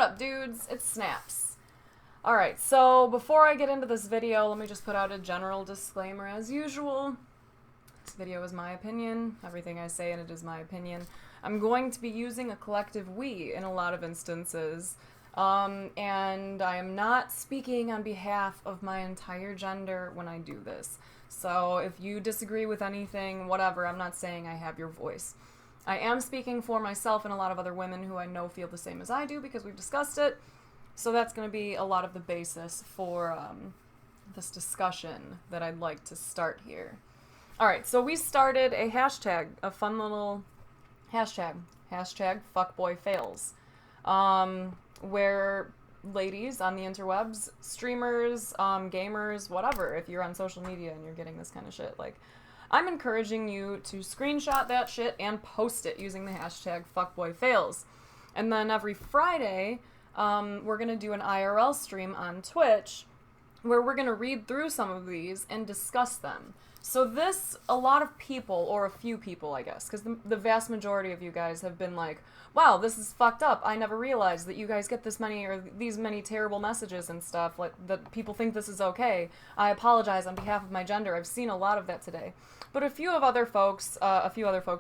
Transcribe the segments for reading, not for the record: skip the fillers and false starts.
What up, dudes? It's Snaps. Alright, so before I get into this video, let me just put out a general disclaimer as usual. This video is my opinion. Everything I say in it is my opinion. I'm going to be using a collective we in a lot of instances, and I am not speaking on behalf of my entire gender when I do this. So if you disagree with anything, whatever, I'm not saying I have your voice. I am speaking for myself and a lot of other women who I know feel the same as I do because we've discussed it. So that's going to be a lot of the basis for this discussion that I'd like to start here. Alright, so we started a hashtag, a fun little hashtag Fuckboi fails, where ladies on the interwebs, streamers, gamers, whatever, if you're on social media and you're getting this kind of shit, like, I'm encouraging you to screenshot that shit and post it using the hashtag FuckboiFails. And then every Friday, we're going to do an IRL stream on Twitch where we're going to read through some of these and discuss them. So this, a lot of people, or a few people, I guess, because the vast majority of you guys have been like, wow, this is fucked up. I never realized that you guys get this many, or these many terrible messages and stuff, like, that people think this is okay. I apologize on behalf of my gender. I've seen a lot of that today. But a few other folks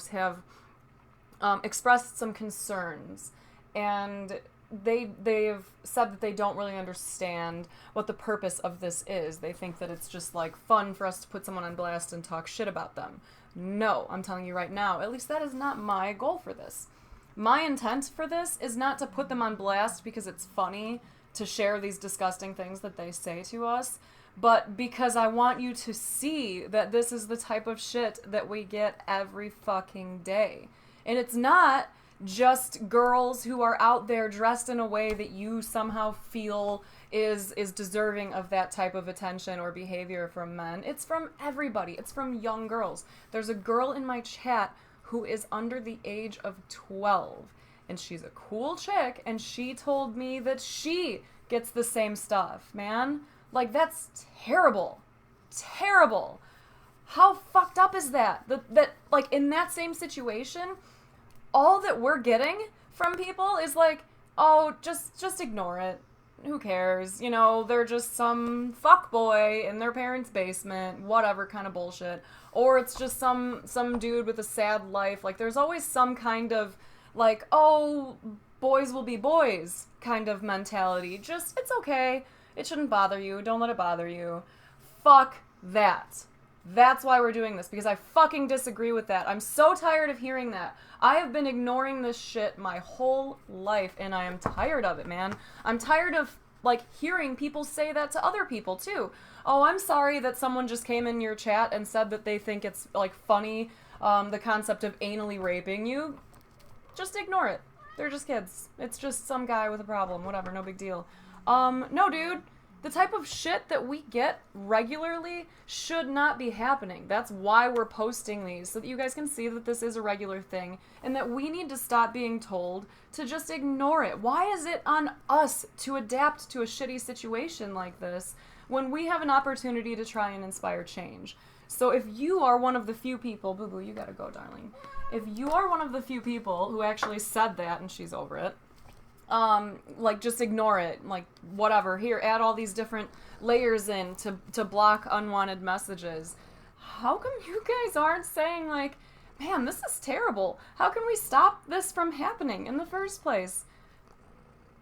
have expressed some concerns, and they've said that they don't really understand what the purpose of this is. They think that it's just like fun for us to put someone on blast and talk shit about them. No, I'm telling you right now, at least that is not my goal for this. My intent for this is not to put them on blast because it's funny to share these disgusting things that they say to us, but because I want you to see that this is the type of shit that we get every fucking day. And it's not just girls who are out there dressed in a way that you somehow feel is deserving of that type of attention or behavior from men. It's from everybody. It's from young girls. There's a girl in my chat who is under the age of 12, and she's a cool chick, and she told me that she gets the same stuff, man. Like, that's terrible. Terrible. How fucked up is that? That, like, in that same situation, all that we're getting from people is like, oh, just ignore it. Who cares? You know, they're just some fuckboy in their parents' basement, whatever kind of bullshit. Or it's just some dude with a sad life. Like, there's always some kind of, like, oh, boys will be boys kind of mentality. Just, it's okay. It shouldn't bother you. Don't let it bother you. Fuck that. That's why we're doing this, because I fucking disagree with that. I'm so tired of hearing that. I have been ignoring this shit my whole life, and I am tired of it, man. I'm tired of, like, hearing people say that to other people, too. Oh, I'm sorry that someone just came in your chat and said that they think it's, like, funny, the concept of anally raping you. Just ignore it. They're just kids. It's just some guy with a problem. Whatever, no big deal. No, dude. The type of shit that we get regularly should not be happening. That's why we're posting these, so that you guys can see that this is a regular thing, and that we need to stop being told to just ignore it. Why is it on us to adapt to a shitty situation like this when we have an opportunity to try and inspire change? So if you are one of the few people, boo-boo, you gotta go, darling. If you are one of the few people who actually said that, and she's over it, like, just ignore it, like, whatever, here, add all these different layers in to block unwanted messages. How come you guys aren't saying, like, man, this is terrible, how can we stop this from happening in the first place?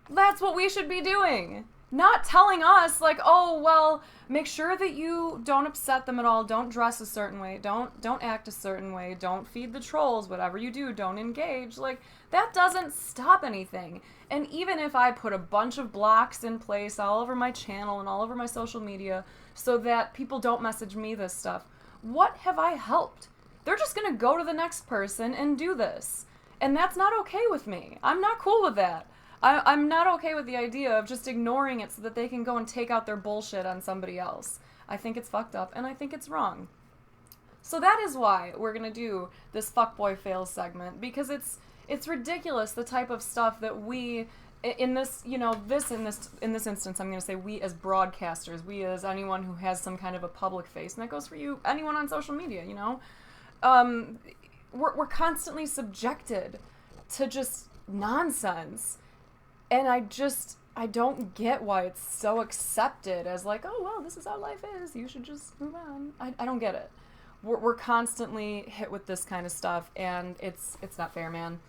That's what we should be doing. Not telling us, like, oh, well, make sure that you don't upset them at all, don't dress a certain way, don't act a certain way, don't feed the trolls, whatever you do, don't engage. Like, that doesn't stop anything. And even if I put a bunch of blocks in place all over my channel and all over my social media so that people don't message me this stuff, what have I helped? They're just gonna go to the next person and do this. And that's not okay with me. I'm not cool with that. I'm not okay with the idea of just ignoring it so that they can go and take out their bullshit on somebody else. I think it's fucked up, and I think it's wrong. So that is why we're gonna do this Fuckboi Fails segment, because it's ridiculous the type of stuff that we, in this instance, I'm gonna say we as broadcasters, we as anyone who has some kind of a public face, and that goes for you, anyone on social media, you know, we're constantly subjected to just nonsense. And I don't get why it's so accepted as like, oh, well, this is how life is. You should just move on. I don't get it. We're constantly hit with this kind of stuff, and it's not fair, man.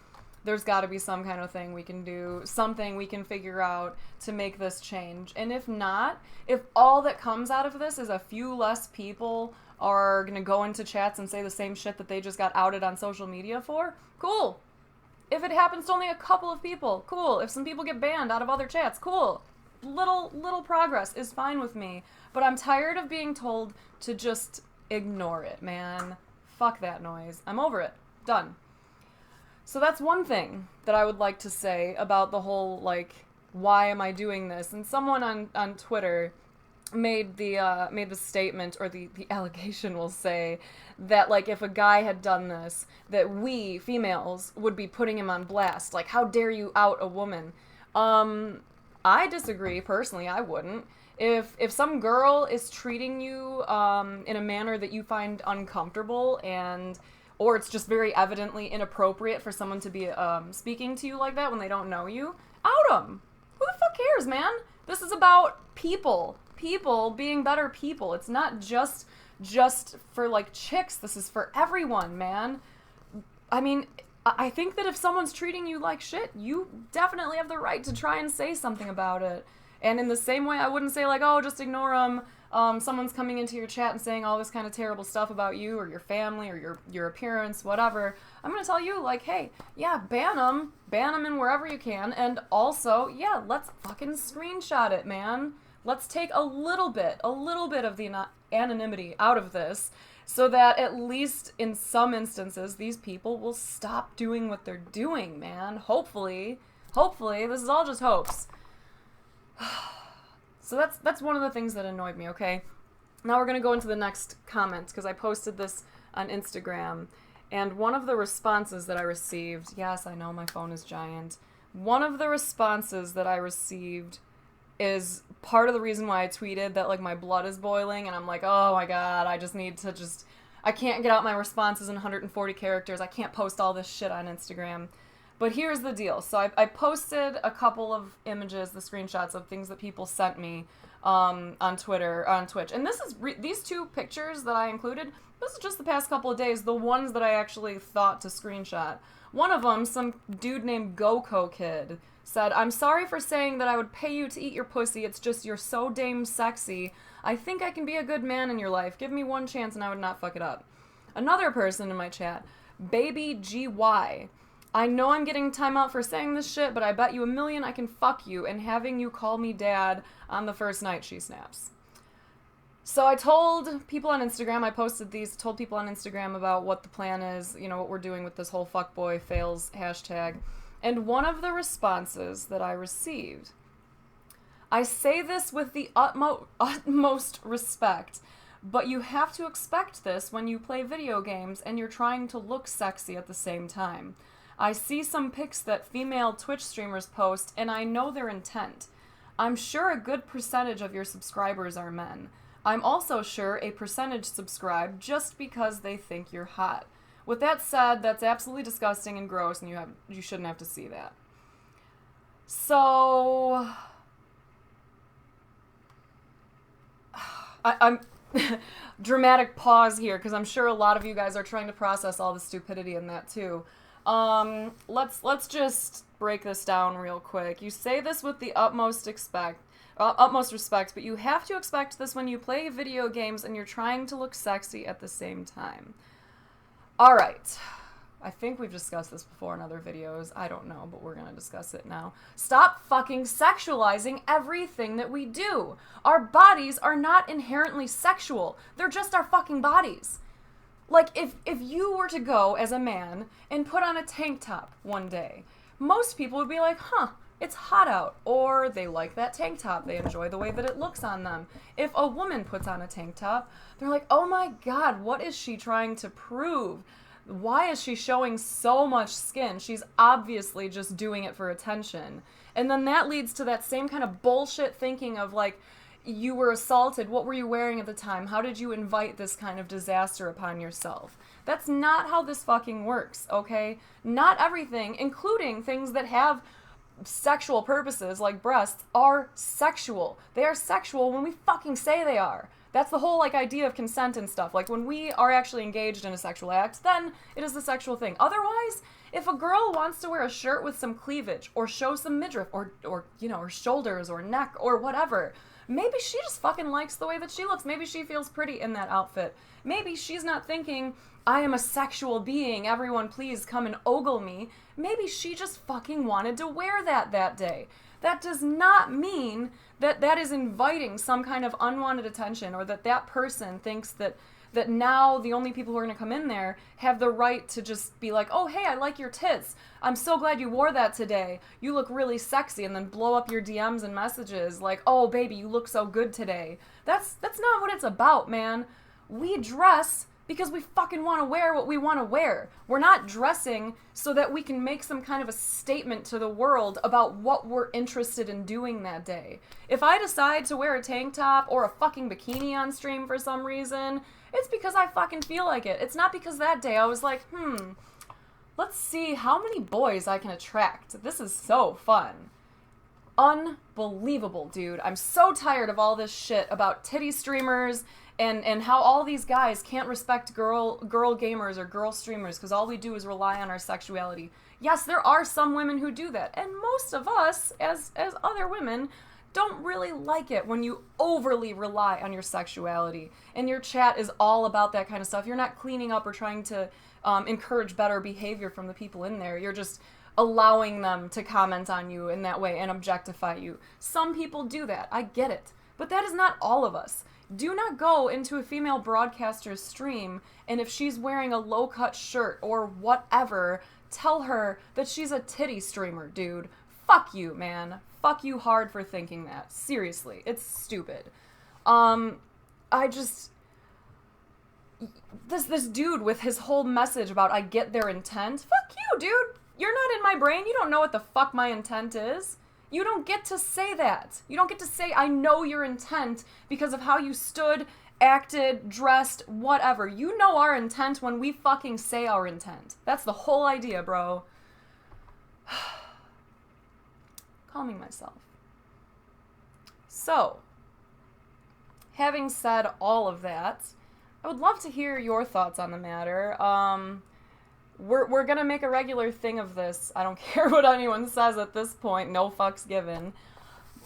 There's got to be some kind of thing we can do, something we can figure out to make this change. And if not, if all that comes out of this is a few less people are going to go into chats and say the same shit that they just got outed on social media for, cool. If it happens to only a couple of people, cool. If some people get banned out of other chats, cool. Little progress is fine with me. But I'm tired of being told to just ignore it, man. Fuck that noise. I'm over it. Done. So that's one thing that I would like to say about the whole, like, why am I doing this? And someone on Twitter made the statement, or the allegation, will say, that, like, if a guy had done this, that we, females, would be putting him on blast. Like, how dare you out a woman? I disagree, personally. I wouldn't. If some girl is treating you in a manner that you find uncomfortable, or it's just very evidently inappropriate for someone to be speaking to you like that when they don't know you, out them. Who the fuck cares, man? This is about people being better people. It's not just for, like, chicks. This is for everyone, man. I mean, I think that if someone's treating you like shit, you definitely have the right to try and say something about it. And in the same way, I wouldn't say, like, oh, just ignore them. Someone's coming into your chat and saying all this kind of terrible stuff about you or your family or your appearance, whatever. I'm going to tell you, like, hey, yeah, ban them in wherever you can. And also, yeah, let's fucking screenshot it, man. Let's take a little bit of the anonymity out of this, so that at least in some instances, these people will stop doing what they're doing, man. Hopefully, this is all just hopes. So that's one of the things that annoyed me, okay? Now we're going to go into the next comment, because I posted this on Instagram, and one of the responses that I received, yes, I know my phone is giant, one of the responses that I received is part of the reason why I tweeted that, like, my blood is boiling, and I'm like, oh my god, I can't get out my responses in 140 characters, I can't post all this shit on Instagram. But here's the deal. So I posted a couple of images, the screenshots of things that people sent me on Twitter, on Twitch. And this is these two pictures that I included, this is just the past couple of days, the ones that I actually thought to screenshot. One of them, some dude named Goko Kid, said, I'm sorry for saying that I would pay you to eat your pussy, it's just you're so damn sexy. I think I can be a good man in your life. Give me one chance and I would not fuck it up. Another person in my chat, Baby GY, I know I'm getting timeout for saying this shit, but I bet you $1 million I can fuck you and having you call me dad on the first night, she snaps. So I told people on Instagram, I posted these, told people on Instagram about what the plan is, you know, what we're doing with this whole fuckboy fails hashtag. And one of the responses that I received, I say this with the utmost respect, but you have to expect this when you play video games and you're trying to look sexy at the same time. I see some pics that female Twitch streamers post, and I know their intent. I'm sure a good percentage of your subscribers are men. I'm also sure a percentage subscribe just because they think you're hot. With that said, that's absolutely disgusting and gross, and you shouldn't have to see that. So I'm dramatic pause here, because I'm sure a lot of you guys are trying to process all the stupidity in that too. Let's just break this down real quick. You say this with the utmost respect, but you have to expect this when you play video games and you're trying to look sexy at the same time. Alright. I think we've discussed this before in other videos. I don't know, but we're gonna discuss it now. Stop fucking sexualizing everything that we do. Our bodies are not inherently sexual. They're just our fucking bodies. Like, if you were to go as a man and put on a tank top one day, most people would be like, huh, it's hot out. Or they like that tank top. They enjoy the way that it looks on them. If a woman puts on a tank top, they're like, oh my god, what is she trying to prove? Why is she showing so much skin? She's obviously just doing it for attention. And then that leads to that same kind of bullshit thinking of, like, you were assaulted, what were you wearing at the time? How did you invite this kind of disaster upon yourself? That's not how this fucking works, okay? Not everything, including things that have sexual purposes, like breasts, are sexual. They are sexual when we fucking say they are. That's the whole, like, idea of consent and stuff. Like, when we are actually engaged in a sexual act, then it is the sexual thing. Otherwise, if a girl wants to wear a shirt with some cleavage, or show some midriff, or you know, her shoulders, or neck, or whatever, maybe she just fucking likes the way that she looks. Maybe she feels pretty in that outfit. Maybe she's not thinking, I am a sexual being, everyone please come and ogle me. Maybe she just fucking wanted to wear that day. That does not mean that that is inviting some kind of unwanted attention, or that that person thinks that now the only people who are going to come in there have the right to just be like, oh, hey, I like your tits. I'm so glad you wore that today. You look really sexy, and then blow up your DMs and messages like, oh, baby, you look so good today. That's not what it's about, man. We dress because we fucking want to wear what we want to wear. We're not dressing so that we can make some kind of a statement to the world about what we're interested in doing that day. If I decide to wear a tank top or a fucking bikini on stream for some reason, it's because I fucking feel like it. It's not because that day I was like, let's see how many boys I can attract. This is so fun. Unbelievable, dude. I'm so tired of all this shit about titty streamers and how all these guys can't respect girl gamers or girl streamers because all we do is rely on our sexuality. Yes, there are some women who do that, and most of us, as other women, don't really like it when you overly rely on your sexuality and your chat is all about that kind of stuff. You're not cleaning up or trying to encourage better behavior from the people in there. You're just allowing them to comment on you in that way and objectify you. Some people do that. I get it. But that is not all of us. Do not go into a female broadcaster's stream and if she's wearing a low-cut shirt or whatever, tell her that she's a titty streamer, dude. Fuck you, man. Fuck you hard for thinking that. Seriously. It's stupid. This dude with his whole message about I get their intent. Fuck you, dude. You're not in my brain. You don't know what the fuck my intent is. You don't get to say that. You don't get to say, I know your intent because of how you stood, acted, dressed, whatever. You know our intent when we fucking say our intent. That's the whole idea, bro. Calming myself. So, having said all of that, I would love to hear your thoughts on the matter. We're gonna make a regular thing of this. I don't care what anyone says at this point. No fucks given.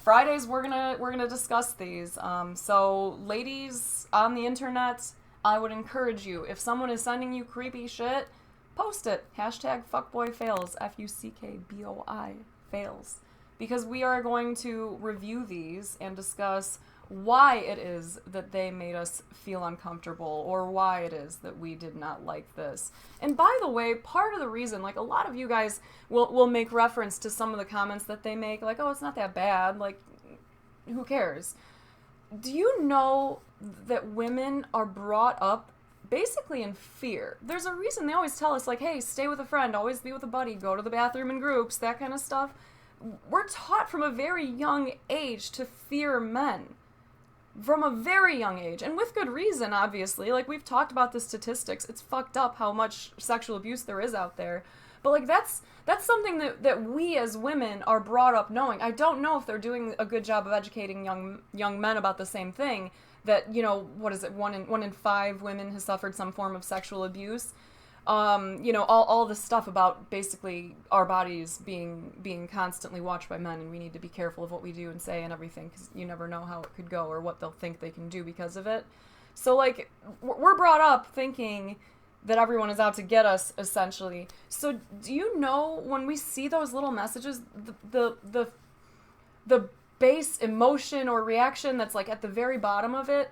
Fridays we're gonna discuss these. So ladies on the internet, I would encourage you, if someone is sending you creepy shit, post it. Hashtag fuckboi fails. FUCKBOI fails. Because we are going to review these and discuss why it is that they made us feel uncomfortable or why it is that we did not like this. And by the way, part of the reason, like, a lot of you guys will make reference to some of the comments that they make, like, oh, it's not that bad, like, who cares? Do you know that women are brought up basically in fear? There's a reason they always tell us, like, hey, stay with a friend, always be with a buddy, go to the bathroom in groups, that kind of stuff. We're taught from a very young age to fear men. From a very young age, and with good reason, obviously. Like, we've talked about the statistics. It's fucked up how much sexual abuse there is out there. But, like, that's something that we as women are brought up knowing. I don't know if they're doing a good job of educating young men about the same thing. That, you know, what is it, 1 in 5 women has suffered some form of sexual abuse. You know, all this stuff about basically our bodies being constantly watched by men, and we need to be careful of what we do and say and everything, because you never know how it could go or what they'll think they can do because of it. So, like, we're brought up thinking that everyone is out to get us, essentially. So, do you know, when we see those little messages, the base emotion or reaction that's, like, at the very bottom of it,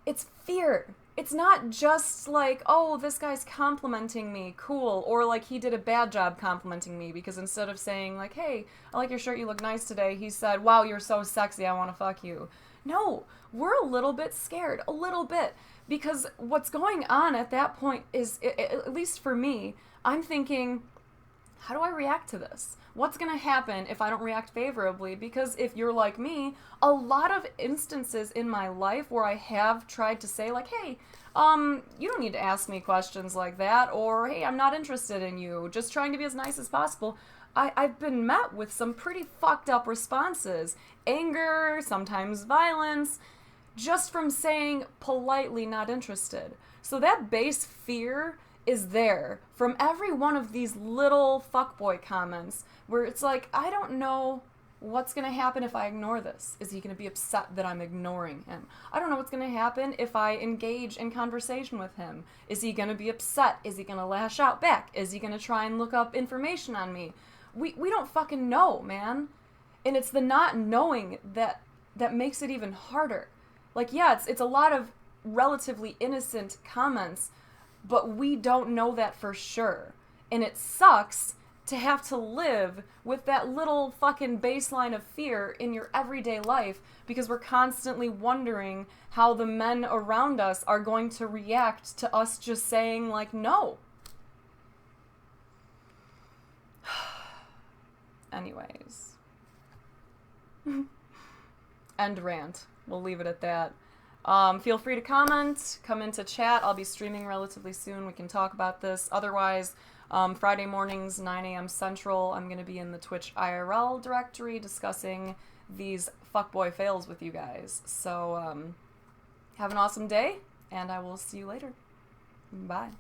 it's fear. It's not just like, oh, this guy's complimenting me, cool, or like he did a bad job complimenting me, because instead of saying like, hey, I like your shirt, you look nice today, he said, wow, you're so sexy, I want to fuck you. No, we're a little bit scared, a little bit, because what's going on at that point is, at least for me, I'm thinking, how do I react to this? What's going to happen if I don't react favorably? Because if you're like me, a lot of instances in my life where I have tried to say like, hey, you don't need to ask me questions like that, or hey, I'm not interested in you, just trying to be as nice as possible. I've been met with some pretty fucked up responses. Anger, sometimes violence, just from saying politely not interested. So that base fear is there from every one of these little fuckboy comments where it's like, I don't know what's going to happen if I ignore this. Is he going to be upset that I'm ignoring him? I don't know what's going to happen if I engage in conversation with him. Is he going to be upset? Is he going to lash out back? Is he going to try and look up information on me? We don't fucking know, man. And it's the not knowing that makes it even harder. Like, yeah, it's a lot of relatively innocent comments, but we don't know that for sure. And it sucks to have to live with that little fucking baseline of fear in your everyday life because we're constantly wondering how the men around us are going to react to us just saying, like, no. Anyways. End rant. We'll leave it at that. Feel free to comment, come into chat. I'll be streaming relatively soon. We can talk about this. Otherwise, Friday mornings, 9 a.m. Central, I'm going to be in the Twitch IRL directory discussing these fuckboy fails with you guys. So, have an awesome day, and I will see you later. Bye.